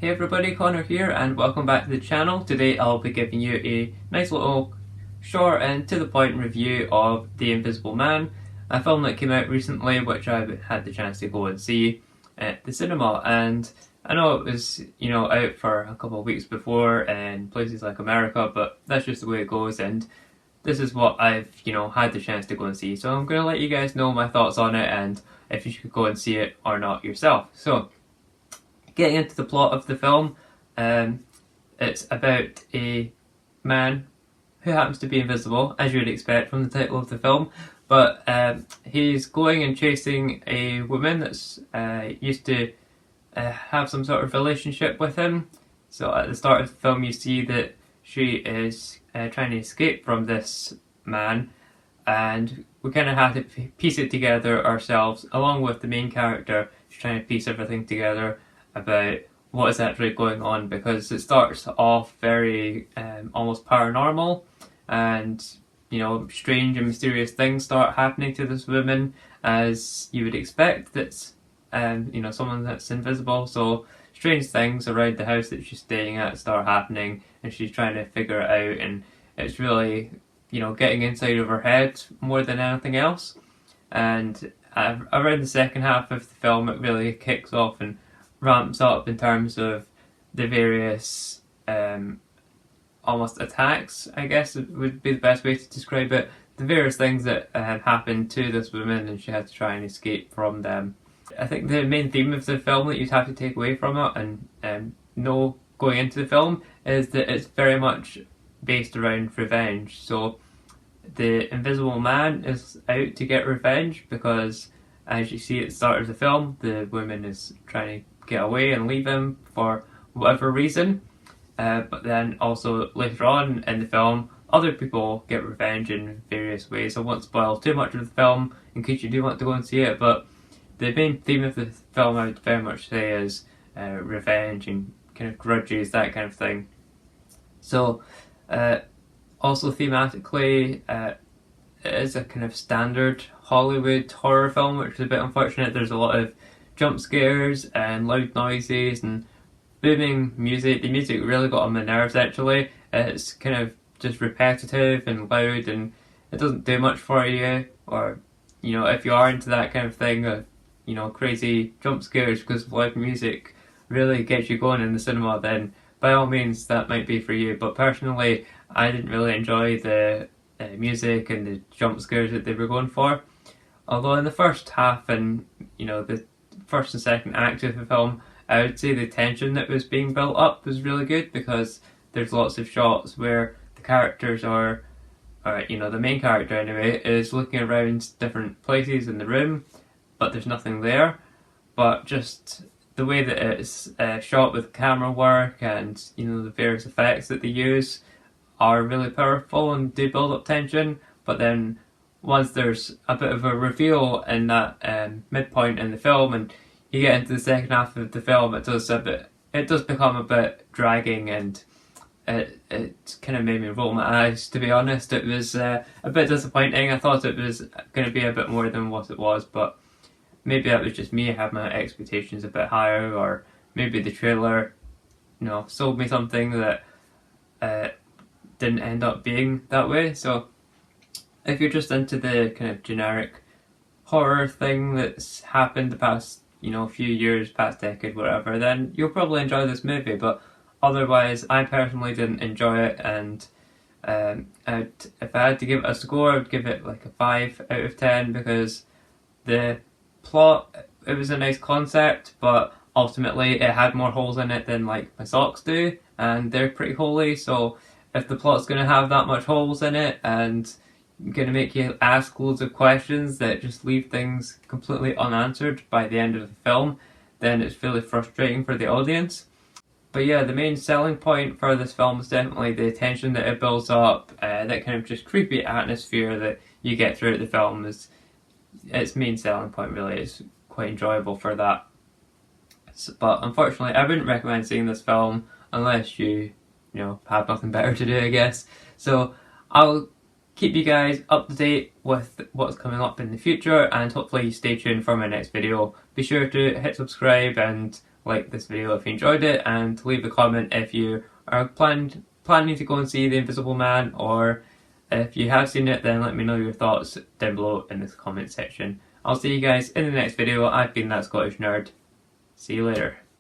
Hey everybody, Connor here and welcome back to the channel. Today I'll be giving you a nice little short and to the point review of The Invisible Man, a film that came out recently which I had the chance to go and see at the cinema. And I know it was, out for a couple of weeks before in places like America, but that's just the way it goes, and this is what I've, had the chance to go and see. So I'm going to let you guys know my thoughts on it and if you should go and see it or not yourself. So, getting into the plot of the film, it's about a man who happens to be invisible, as you would expect from the title of the film, but he's going and chasing a woman that's used to have some sort of relationship with him. So at the start of the film you see that she is trying to escape from this man, and we kind of have to piece it together ourselves, along with the main character. She's trying to piece everything together about what is actually going on, because it starts off very almost paranormal, and strange and mysterious things start happening to this woman, as you would expect. That's someone that's invisible, so strange things around the house that she's staying at start happening, and she's trying to figure it out, and it's really getting inside of her head more than anything else. And around the second half of the film it really kicks off and ramps up in terms of the various almost attacks, I guess it would be the best way to describe it. The various things that happened to this woman, and she had to try and escape from them. I think the main theme of the film that you'd have to take away from it and know going into the film is that it's very much based around revenge. So the Invisible Man is out to get revenge because, as you see at the start of the film, the woman is trying to get away and leave him for whatever reason. But then also later on in the film, other people get revenge in various ways. I won't spoil too much of the film in case you do want to go and see it, but the main theme of the film I would very much say is revenge and kind of grudges, that kind of thing. So also thematically, it is a kind of standard Hollywood horror film, which is a bit unfortunate. There's a lot of jump scares and loud noises and booming music. The music really got on my nerves actually. It's kind of just repetitive and loud, and it doesn't do much for you. Or if you are into that kind of thing, crazy jump scares because loud music really gets you going in the cinema, then by all means that might be for you. But personally, I didn't really enjoy the music and the jump scares that they were going for. Although in the first half and the first and second act of the film, I would say the tension that was being built up was really good, because there's lots of shots where the characters are, or the main character anyway, is looking around different places in the room, but there's nothing there. But just the way that it's shot with camera work and the various effects that they use are really powerful and do build up tension. But then once there's a bit of a reveal in that midpoint in the film, and you get into the second half of the film, it does become a bit dragging, and it kind of made me roll my eyes, to be honest. It was a bit disappointing. I thought it was going to be a bit more than what it was, but maybe that was just me. I had my expectations a bit higher, or maybe the trailer sold me something that didn't end up being that way. So if you're just into the kind of generic horror thing that's happened the past few years, past decade, whatever, then you'll probably enjoy this movie. But otherwise, I personally didn't enjoy it, and if I had to give it a score, I would give it like a 5 out of 10, because the plot, it was a nice concept, but ultimately it had more holes in it than like my socks do, and they're pretty holy. So if the plot's going to have that much holes in it and going to make you ask loads of questions that just leave things completely unanswered by the end of the film, then it's really frustrating for the audience. But yeah, the main selling point for this film is definitely the tension that it builds up, that kind of just creepy atmosphere that you get throughout the film is its main selling point. Really, it's quite enjoyable for that. But unfortunately, I wouldn't recommend seeing this film unless you have nothing better to do, I guess. So I'll keep you guys up to date with what's coming up in the future, and hopefully stay tuned for my next video. Be sure to hit subscribe and like this video if you enjoyed it, and leave a comment if you are planning to go and see The Invisible Man, or if you have seen it, then let me know your thoughts down below in the comment section. I'll see you guys in the next video. I've been That Scottish Nerd. See you later.